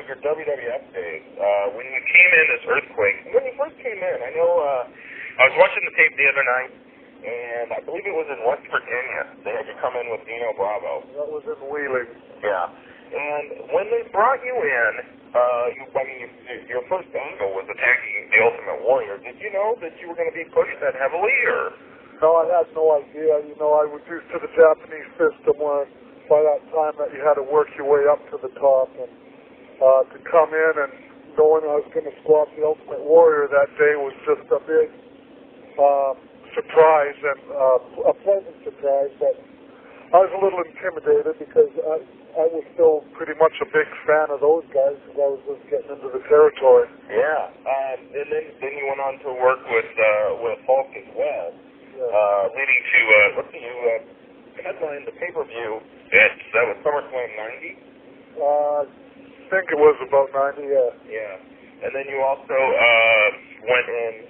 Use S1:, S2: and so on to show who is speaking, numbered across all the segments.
S1: your WWF days. When you came in as Earthquake, when you first came in, I know I was watching the tape the other night, and I believe it was in West Virginia. They had you come in with Dino Bravo.
S2: That was in Wheeling.
S1: Yeah. And when they brought you in, your first angle was attacking the Ultimate Warrior. Did you know that you were going to be pushed that heavily, or?
S2: No, I had no idea. You know, I was used to the Japanese system where by that time that you had to work your way up to the top, and to come in and knowing I was going to squash the Ultimate Warrior that day was just a big surprise, and a pleasant surprise, but I was a little intimidated because I was still pretty much a big fan of those guys because I was just getting into the territory.
S1: Yeah, and then you went on to work with Hulk as well, leading to let's see, you headlined the pay-per-view. That was SummerSlam '90.
S2: I think it was about 90. Yeah.
S1: Yeah, and then you also went and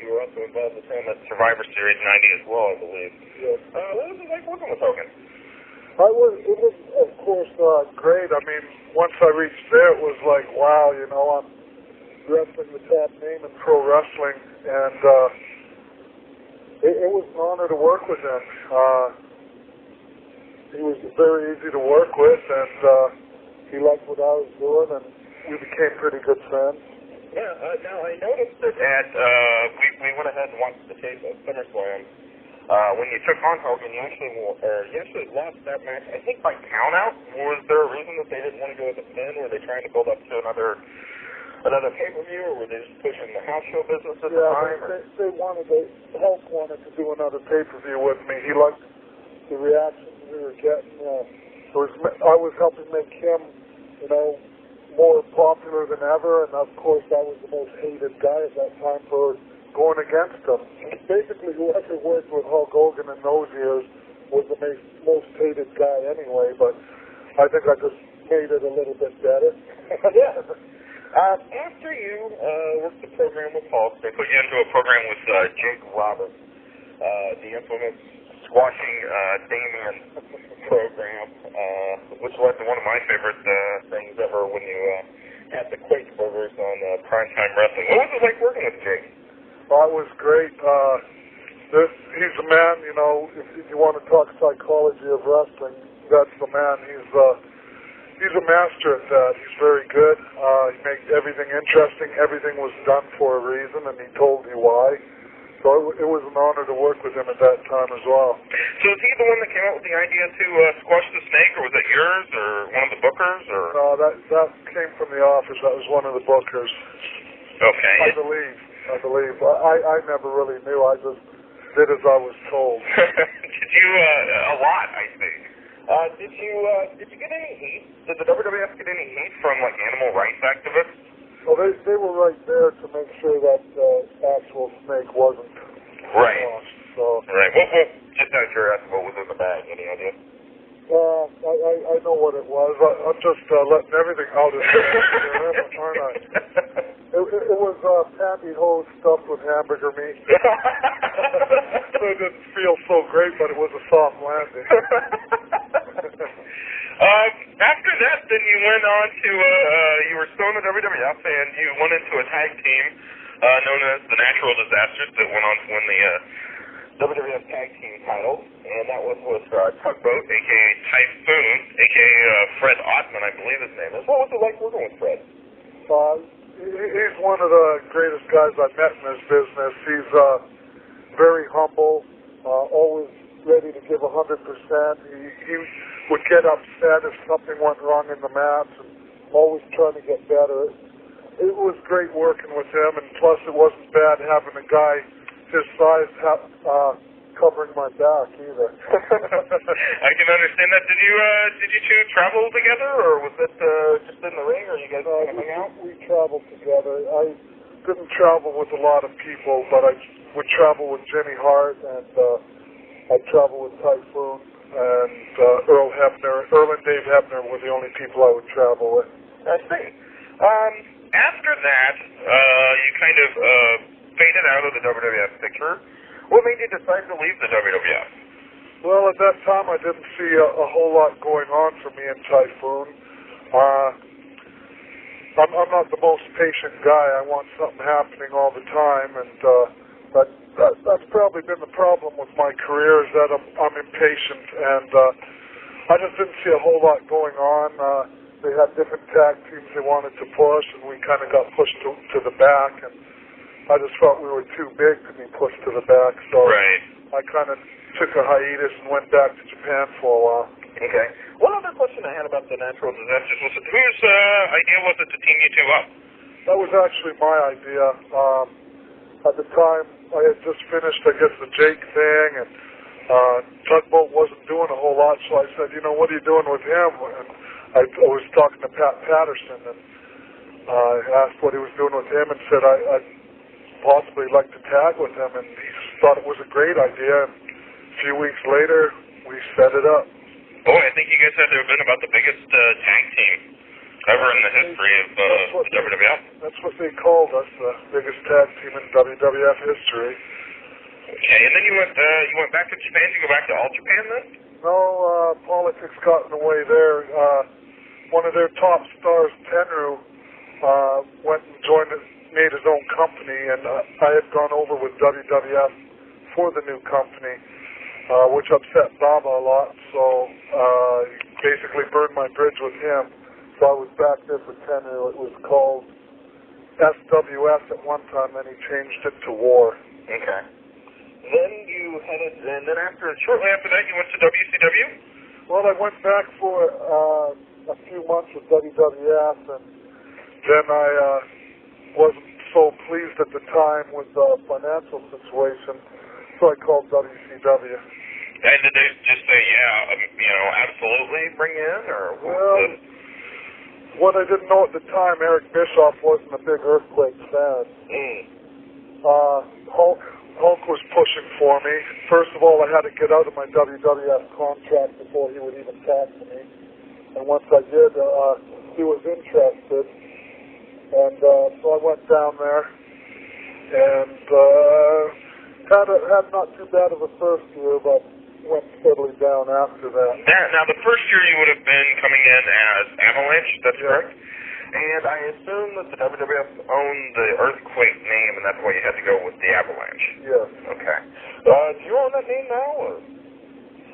S1: you were also involved with him at Survivor Series '90 as well, I believe.
S2: Yes.
S1: What was it like working with Hogan?
S2: It was, of course, great. I mean, once I reached there, it was like, wow, you know, I'm wrestling the top name in pro wrestling, and it was an honor to work with him. He was very easy to work with, and he liked what I was doing, and we became pretty good friends.
S1: Yeah, now I noticed that we went ahead and watched the tape of SummerSlam. When you took on Hogan, you actually lost that match, I think by countout. Was there a reason that they didn't want to go with the pin? Were they trying to build up to another pay-per-view, or were they just pushing the house show business at the time?
S2: Yeah, Hulk wanted to do another pay-per-view with me. He liked the reactions we were getting. I was helping make him, you know, more popular than ever, and of course I was the most hated guy at that time for going against him. Basically, whoever worked with Hulk Hogan in those years was the most hated guy anyway, but I think I just made it a little bit better.
S1: Yeah. After you worked the program with Hulk, they put you into a program with Jake Roberts, the infamous squashing Damien program, which led to one of my favorite things ever when you had the Quake burgers on Primetime Wrestling. What was it like working with Jake?
S2: Oh, it was great. He's a man, you know, if you want to talk psychology of wrestling, that's the man. He's a master at that. He's very good. He makes everything interesting. Everything was done for a reason, and he told you why. So it was an honor to work with him at that time as well.
S1: So is he the one that came up with the idea to squash the snake, or was it yours, or one of the bookers? Or?
S2: No, that came from the office. That was one of the bookers.
S1: Okay.
S2: I believe. I never really knew. I just did as I was told.
S1: Did you, a lot, I think. Did you get any heat? Did the WWF get any heat from, like, animal rights activists?
S2: Well, they were right there to make sure that actual snake wasn't lost. So.
S1: Right. Well, just out of curiosity, what was in the bag? Any idea?
S2: I know what it was. I'm just letting everything out of there, aren't I? It was pantyhose stuffed with hamburger meat. So it didn't feel so great, but it was a soft landing.
S1: After that, then you went on to, you were still in the WWF, and you went into a tag team known as the Natural Disasters that went on to win the WWF Tag Team title, and that was with Tugboat, a.k.a. Typhoon, a.k.a. Fred Ottman, I believe his name is. What was it like working with Fred?
S2: He's one of the greatest guys I've met in this business. He's very humble, always ready to give 100%. He would get upset if something went wrong in the match, and always trying to get better. It was great working with him, and plus it wasn't bad having a guy his size covering my back either.
S1: I can understand that. Did you two travel together, or was it just in the ring, or you guys hang out?
S2: We traveled together. I didn't travel with a lot of people, but I would travel with Jimmy Hart, and I'd travel with Typhoon, and Earl and Dave Hebner were the only people I would travel with.
S1: I see. After that, you kind of faded out of the WWF picture. What made you decide to leave the WWF?
S2: Well, at that time, I didn't see a whole lot going on for me in Typhoon. I'm not the most patient guy. I want something happening all the time, and that's probably been the problem with my career, is that I'm impatient, and I just didn't see a whole lot going on. They had different tag teams they wanted to push, and we kind of got pushed to the back, and I just felt we were too big to be pushed to the back, so I kind of took a hiatus and went back to Japan for a while.
S1: Okay. One other question I had about the natural disasters was, whose idea was it to team you two up?
S2: That was actually my idea. At the time, I had just finished, I guess, the Jake thing, and Tugboat wasn't doing a whole lot, so I said, you know, what are you doing with him? And I was talking to Pat Patterson, and I asked what he was doing with him, and said I'd possibly like to tag with him, and he thought it was a great idea. And a few weeks later, we set it up.
S1: Boy, I think you guys had to have been about the biggest tag team ever in the history of the WWF.
S2: That's what they called us, the biggest tag team in WWF history.
S1: Okay, and then you went back to Japan. Did you go back to All Japan then?
S2: No, politics got in the way there. One of their top stars, Tenryu, went and made his own company, and I had gone over with WWF for the new company, which upset Baba a lot, so basically burned my bridge with him. So I was back there for Tenryu. It was called SWS at one time, then he changed it to War.
S1: Okay. Then you headed, and then shortly after that, you went to WCW?
S2: Well, I went back for a few months with WWF, and then I wasn't so pleased at the time with the financial situation, so I called WCW.
S1: And did they just say, absolutely bring you in, or
S2: what I didn't know at the time, Eric Bischoff wasn't a big Earthquake fan. Hulk was pushing for me. First of all, I had to get out of my WWF contract before he would even talk to me. And once I did, he was interested. And so I went down there and had not too bad of a first year, but went steadily down after that.
S1: Now, the first year you would have been coming in as Avalanche, that's correct? And I assume that the WWF owned the Earthquake name, and that's why you had to go with the Avalanche.
S2: Yes.
S1: Okay. Do you own that name now, or?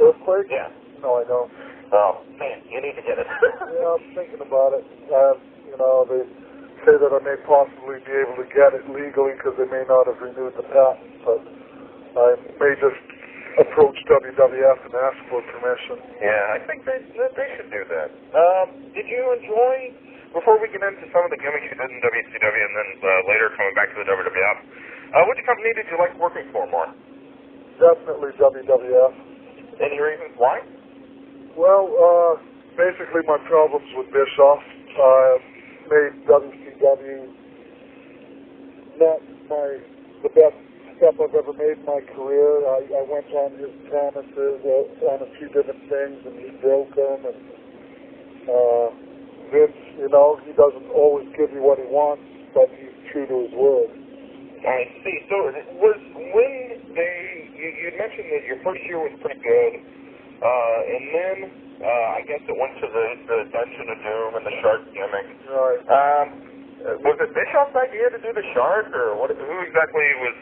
S2: Earthquake?
S1: Yeah.
S2: No, I don't.
S1: Oh, man, you need to get it.
S2: Yeah, I'm thinking about it. They say that I may possibly be able to get it legally because they may not have renewed the patent, but I may just approach WWF and ask for permission.
S1: Yeah, I think they should do that. Did you enjoy... Before we get into some of the gimmicks you did in WCW and then later coming back to the WWF, which company did you like working for more?
S2: Definitely WWF.
S1: Any reasons why?
S2: Well, basically my problems with Bischoff made WCW not the best step I've ever made in my career. I went on his promises on a few different things, and he broke them, and Vince, he doesn't always give you what he wants, but he's true to his word.
S1: I see. So was when you mentioned that your first year was pretty good, and then I guess it went to the Dungeon of Doom and the Shark gimmick.
S2: Right.
S1: Was it Bischoff's idea to do the Shark, or who exactly was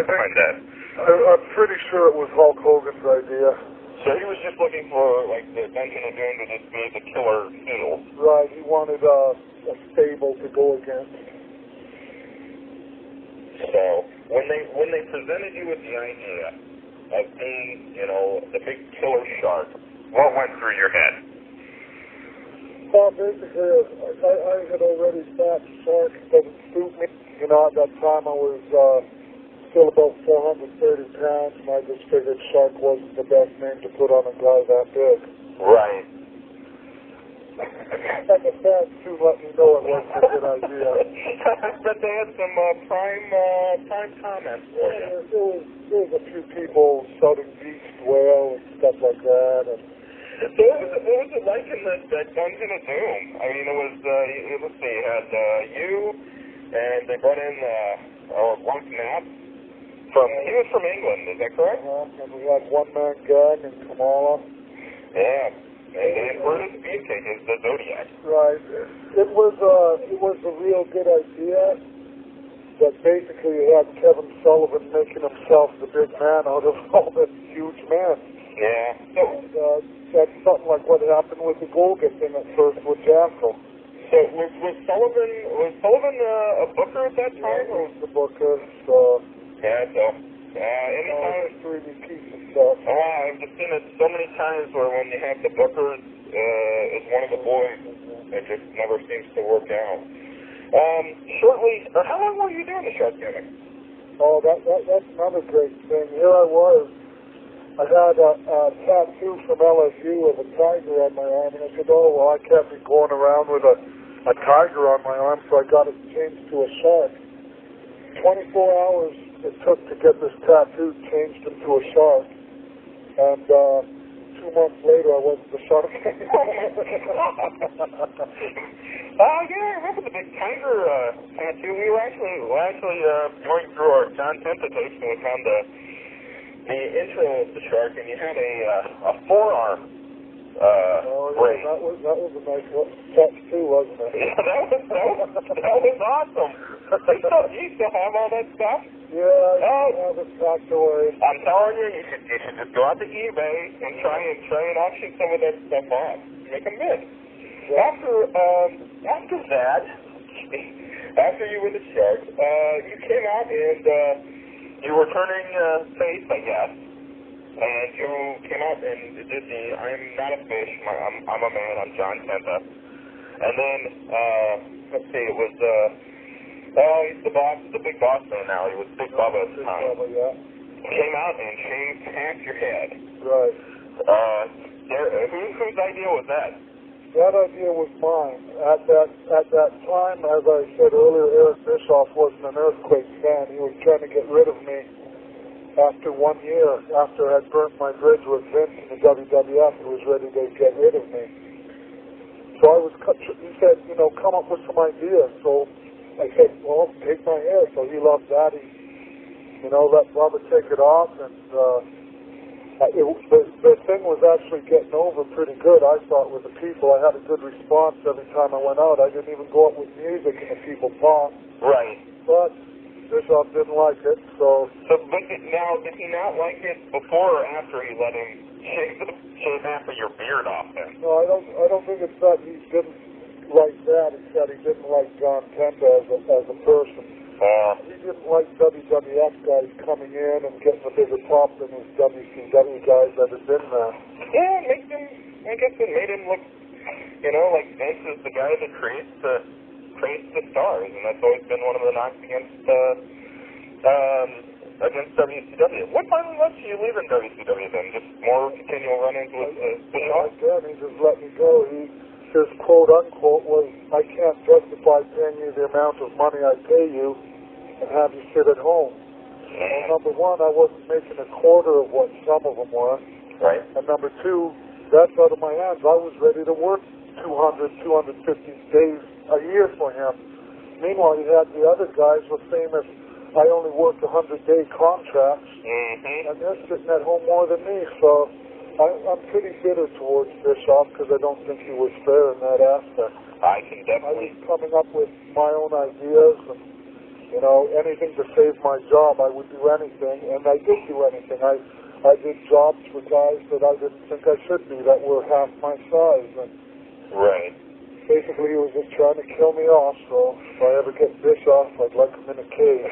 S1: behind that?
S2: I'm pretty sure it was Hulk Hogan's idea.
S1: So he was just looking for, like, the Dungeon of Doom to just be the killer heel.
S2: Right, he wanted a stable to go against.
S1: So, when they presented you with the idea of being, the big killer shark, what went through your head?
S2: Well, basically, I had already thought Shark doesn't suit me. At that time I was still about 430 pounds, and I just figured Shark wasn't the best name to put on a guy that big.
S1: Right.
S2: And the fans soon let me know it wasn't a good idea.
S1: But they had some prime comments for you.
S2: There was a few people shouting Beast Whale and stuff like that. And
S1: so what was it like in that Dungeon of Doom? I mean, it was, let's see, you had you, and they brought in Mark Knapp. He was from England, is that correct?
S2: And we had One Man Gang and Kamala.
S1: Yeah. And Brutus Beefcake is the Zodiac.
S2: Right. It was a real good idea, but basically it had Kevin Sullivan making himself the big man out of all the huge men.
S1: Yeah.
S2: And, that's something like what happened with the Golga thing at first with Jackal.
S1: So was Sullivan a booker at that time?
S2: Yeah, he was the booker, so...
S1: Yeah, so... anytime...
S2: It's a really piece of stuff.
S1: I've just seen it so many times where when you have the booker as one of the boys, it just never seems to work out. How long were you doing the shark gimmick?
S2: Oh, that's another great thing. Here I was. I had a tattoo from LSU of a tiger on my arm, and I said, oh, well, I can't be going around with a tiger on my arm, so I got it changed to a shark. 24 hours it took to get this tattoo changed into a shark, and 2 months later I wasn't the shark anymore.
S1: Yeah, I remember the big tiger tattoo. We were actually going through our John Tenta tapes, and we found the intro of the shark, and you had a forearm ring.
S2: That was a nice touch too, wasn't it?
S1: Yeah, that was awesome. Do you still have all that stuff?
S2: Yeah, I have it packed away.
S1: I'm telling you, you should just go out to eBay and try and auction some of that stuff off. Make a mint. Yeah. After that, after you were the shark, you came out and you were turning face, I guess. And you came out and did the I'm not a fish, I'm a man, I'm John Tenta. And then, let's see, it was, he's the boss, the big boss man now. He was Big Bubba at the time.
S2: Bubba, yeah.
S1: Came out and shaved half your head.
S2: Right.
S1: Whose idea was that?
S2: That idea was mine. At that time, as I said earlier, Eric Bischoff wasn't an Earthquake fan. He was trying to get rid of me after 1 year, after I burnt my bridge with Vince in the WWF. He was ready to get rid of me. So he said, come up with some ideas. So I said, well, take my hair. So he loved that. He, let Bubba take it off, and the thing was actually getting over pretty good, I thought, with the people. I had a good response every time I went out. I didn't even go up with music, and the people popped.
S1: Right.
S2: But Bischoff didn't like it, so...
S1: But now, did he not like it before or after he let him shave half of your beard off then?
S2: No, I don't think it's that he didn't like that. It's that he didn't like John Tenta as a person. He didn't like WWF guys coming in and getting a bigger pop than his WCW guys that had been there.
S1: Yeah, I guess it made him look, like Vince is the guy that creates the stars, and that's always been one of the knocks against WCW. What finally led you leaving WCW then? Just more continual run-ins with Bischoff?
S2: Again, he just let me go. His quote-unquote was, I can't justify paying you the amount of money I pay you and have you sit at home. Well, number one, I wasn't making a quarter of what some of them were.
S1: Right.
S2: And number two, that's out of my hands. I was ready to work 250 days a year for him. Meanwhile, you had the other guys with famous, I only worked 100-day contracts, and they're sitting at home more than me. So I'm pretty bitter towards Bischoff because I don't think he was fair in that aspect.
S1: I can definitely...
S2: I was coming up with my own ideas, and, anything to save my job, I would do anything, and I did do anything. I did jobs for guys that I didn't think I should be, that were half my size. And
S1: right.
S2: Basically, he was just trying to kill me off, so if I ever get Bischoff, I'd like him in a cage.